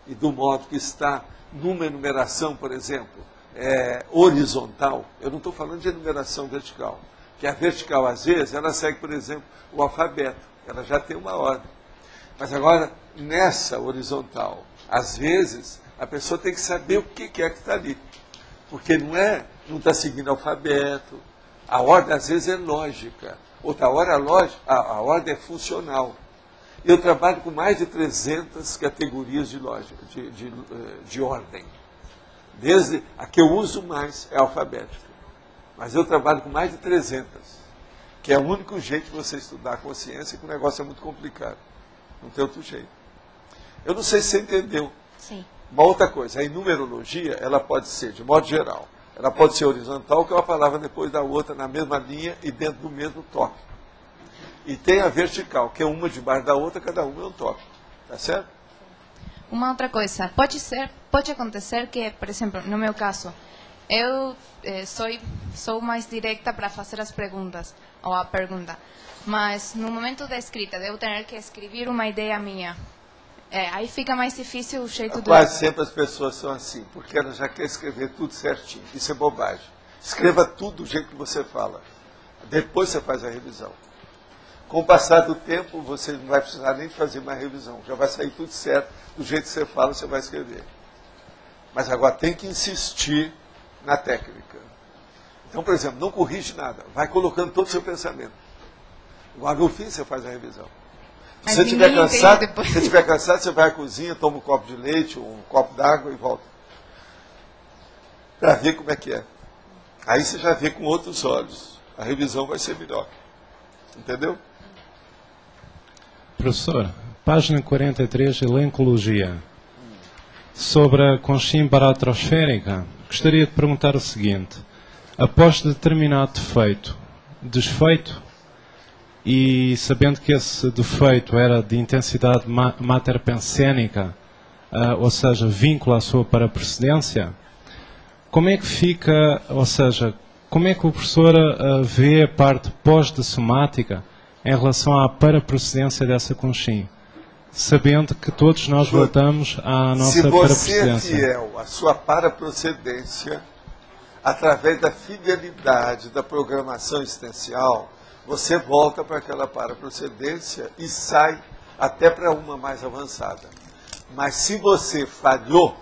e do modo que está numa enumeração, por exemplo, horizontal, eu não estou falando de enumeração vertical, que a vertical, às vezes, ela segue, por exemplo, o alfabeto, ela já tem uma ordem. Mas agora, nessa horizontal, às vezes, a pessoa tem que saber o que é que está ali. Porque não está seguindo o alfabeto. A ordem, às vezes, é lógica. Outra hora, a ordem é funcional. Eu trabalho com mais de 300 categorias de lógica, de ordem. Desde a que eu uso mais é alfabética. Mas eu trabalho com mais de 300, que é o único jeito de você estudar a consciência, que o negócio é muito complicado. Não tem outro jeito. Eu não sei se você entendeu. Sim. Uma outra coisa, a numerologia, ela pode ser, de modo geral, ela pode ser horizontal, que é uma palavra depois da outra, na mesma linha e dentro do mesmo tópico. E tem a vertical, que é uma debaixo da outra, cada uma é um tópico. Tá certo? Uma outra coisa, pode acontecer que, por exemplo, no meu caso, eu sou mais direta para fazer as perguntas, ou a pergunta, mas no momento da escrita, devo ter que escrever uma ideia minha. Aí fica mais difícil o jeito Quase sempre as pessoas são assim, porque elas já querem escrever tudo certinho. Isso é bobagem. Escreva tudo do jeito que você fala. Depois você faz a revisão. Com o passar do tempo, você não vai precisar nem fazer mais revisão. Já vai sair tudo certo. Do jeito que você fala, você vai escrever. Mas agora tem que insistir na técnica. Então, por exemplo, não corrige nada. Vai colocando todo o seu pensamento. Agora, no fim, você faz a revisão. Se você estiver cansado, você vai à cozinha, toma um copo de leite, um copo d'água e volta. Para ver como é que é. Aí você já vê com outros olhos. A revisão vai ser melhor. Entendeu? Professor, página 43, Elencologia. Sobre a consciência baratrosférica, gostaria de perguntar o seguinte. Após determinado desfeito, e sabendo que esse defeito era de intensidade materpensênica, ou seja, vínculo à sua paraprecedência, como é que fica, ou seja, como é que o professor vê a parte pós-somática em relação à paraprecedência dessa consciência, sabendo que todos nós voltamos à nossa paraprecedência? Se você é fiel à sua paraprocedência, através da fidelidade da programação existencial, você volta para aquela paraprocedência e sai até para uma mais avançada. Mas se você falhou,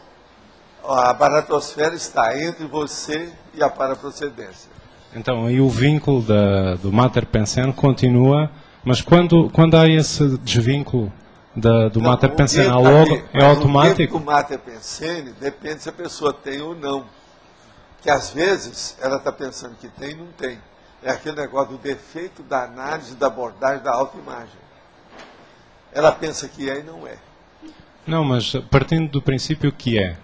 a baratosfera está entre você e a paraprocedência. Então, aí o vínculo do Mater Pensene continua, mas quando há esse desvínculo do Mater Pensene, logo é automático? O Mater Pensene depende se a pessoa tem ou não. Que às vezes ela está pensando que tem e não tem. É aquele negócio do defeito da análise, da abordagem da autoimagem. Ela pensa que é e não é. Não, mas partindo do princípio que é.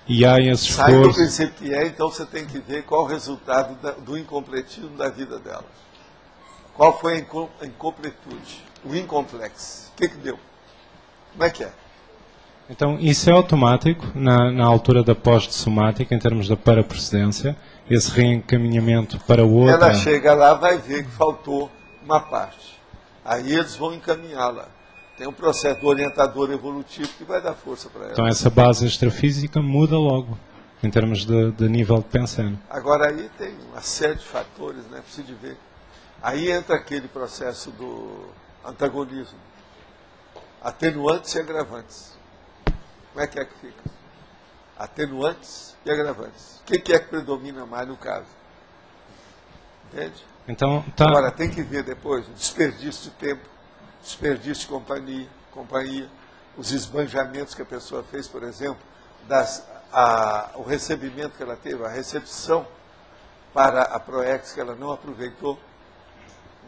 E há esse esforço... Sai do princípio que é, então você tem que ver qual o resultado do incompletismo da vida dela. Qual foi a incompletude? O incomplexo. O que deu? Como é que é? Então, isso é automático na altura da pós-somática, em termos da paraprecedência, esse reencaminhamento para o outro. Ela chega lá, vai ver que faltou uma parte. Aí eles vão encaminhá-la. Tem um processo do orientador evolutivo que vai dar força para ela. Então essa base extrafísica muda logo, em termos de nível de pensando. Agora aí tem uma série de fatores, né? Precisa de ver. Aí entra aquele processo do antagonismo. Atenuantes e agravantes. Como é que fica? Atenuantes e agravantes. O que é que predomina mais no caso? Entende? Então, tá. Agora, tem que ver depois o desperdício de tempo, desperdício de companhia, os esbanjamentos que a pessoa fez, por exemplo, o recebimento que ela teve, a recepção para a ProEx que ela não aproveitou.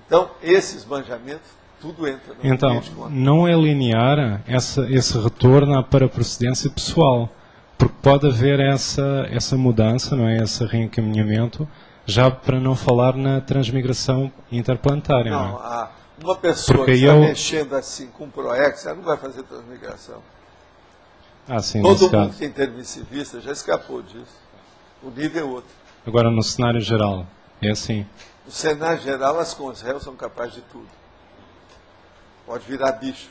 Então, esse esbanjamento tudo entra no Então, não é linear esse retorno à paraprocedência pessoal, porque pode haver essa mudança, não é? Esse reencaminhamento, já para não falar na transmigração interplanetária. Não, não é? Uma pessoa porque que está mexendo assim com o ProEx, ela não vai fazer transmigração. Sim, todo mundo que é intermissivista já escapou disso. O nível é outro. Agora, no cenário geral, é assim? No cenário geral, as consréus são capazes de tudo. Pode virar bicho.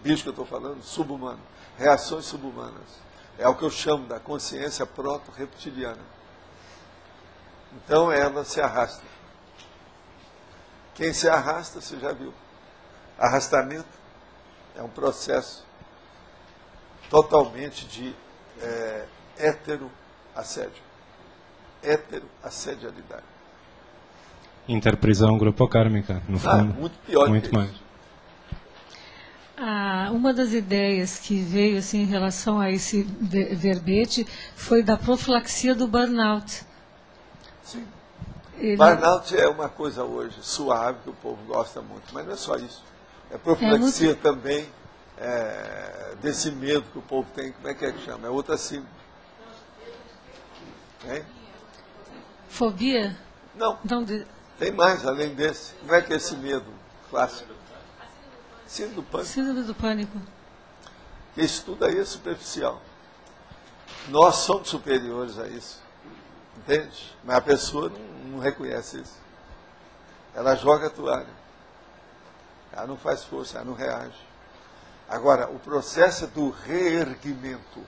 Bicho que eu estou falando, sub-humano. reações subhumanas. É o que eu chamo da consciência proto-reptiliana. Então ela se arrasta. Quem se arrasta, você já viu. Arrastamento é um processo totalmente de heteroassédio. Heteroassedialidade. Interprisão grupocármica, no fundo. Muito pior muito que mais. isso. Uma das ideias que veio assim, em relação a esse verbete foi da profilaxia do burnout. Sim. Burnout é uma coisa hoje suave, que o povo gosta muito, mas não é só isso. É profilaxia também desse medo que o povo tem, como é que chama? É outra símbolo. Hein? Fobia? Não, Não tem mais além desse. Como é que é esse medo clássico? Síndrome do pânico. Síndrome do pânico. Isso tudo aí é superficial. Nós somos superiores a isso. Entende? Mas a pessoa não reconhece isso. Ela joga a toalha. Ela não faz força, ela não reage. Agora, o processo do reerguimento. O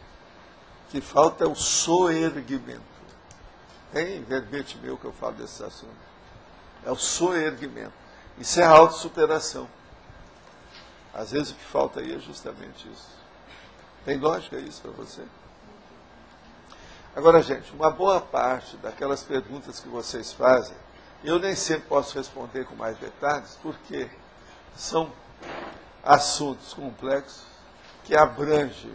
que falta é o soerguimento. Tem verbete meu que eu falo desses assuntos. É o soerguimento. Isso é a autossuperação. Às vezes o que falta aí é justamente isso. Tem lógica isso para você? Agora, gente, uma boa parte daquelas perguntas que vocês fazem, eu nem sempre posso responder com mais detalhes, porque são assuntos complexos que abrangem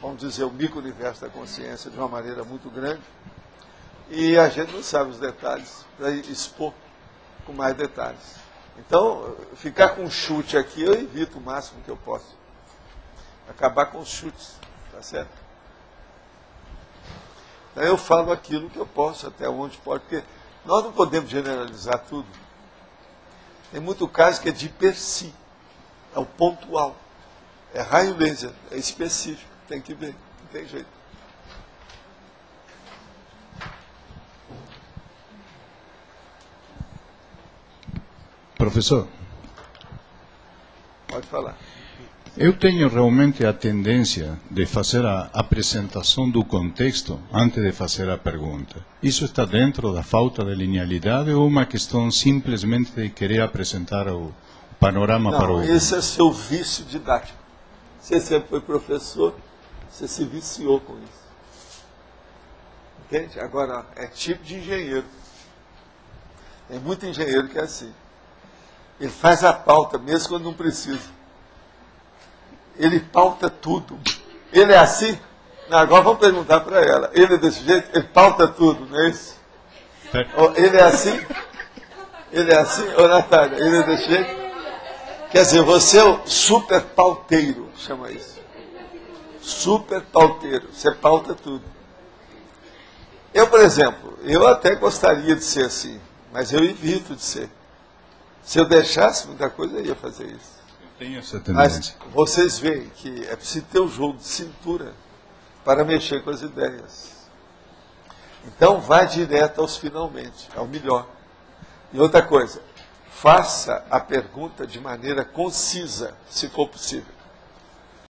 vamos dizer, o micro-universo da consciência de uma maneira muito grande, e a gente não sabe os detalhes para expor com mais detalhes. Então, ficar com chute aqui, eu evito o máximo que eu posso. Acabar com os chutes, tá certo? Então, eu falo aquilo que eu posso, até onde pode, porque nós não podemos generalizar tudo. Tem muito caso que é de per si, é o pontual, é raio laser, é específico, tem que ver, não tem jeito. Professor, Pode falar. eu tenho realmente a tendência de fazer a apresentação do contexto antes de fazer a pergunta. Isso está dentro da falta de linealidade ou uma questão simplesmente de querer apresentar o panorama para o... Não, esse é seu vício didático. Você sempre foi professor, você se viciou com isso. Entende? Agora, é tipo de engenheiro. Tem muito engenheiro que é assim. Ele faz a pauta mesmo quando não precisa. Ele pauta tudo. Ele é assim? Não, agora vamos perguntar para ela. Ele é desse jeito? Ele pauta tudo, não é isso? Ele é assim? Ele é assim? Ô, Natália, ele é desse jeito? Quer dizer, você é o super pauteiro, chama isso. Super pauteiro. Você pauta tudo. Eu, por exemplo, eu até gostaria de ser assim, mas eu evito de ser. Se eu deixasse muita coisa, eu ia fazer isso. Eu tenho essa tendência. Mas vocês veem que é preciso ter um jogo de cintura para mexer com as ideias. Então, vá direto aos finalmente, ao melhor. E outra coisa, faça a pergunta de maneira concisa, se for possível.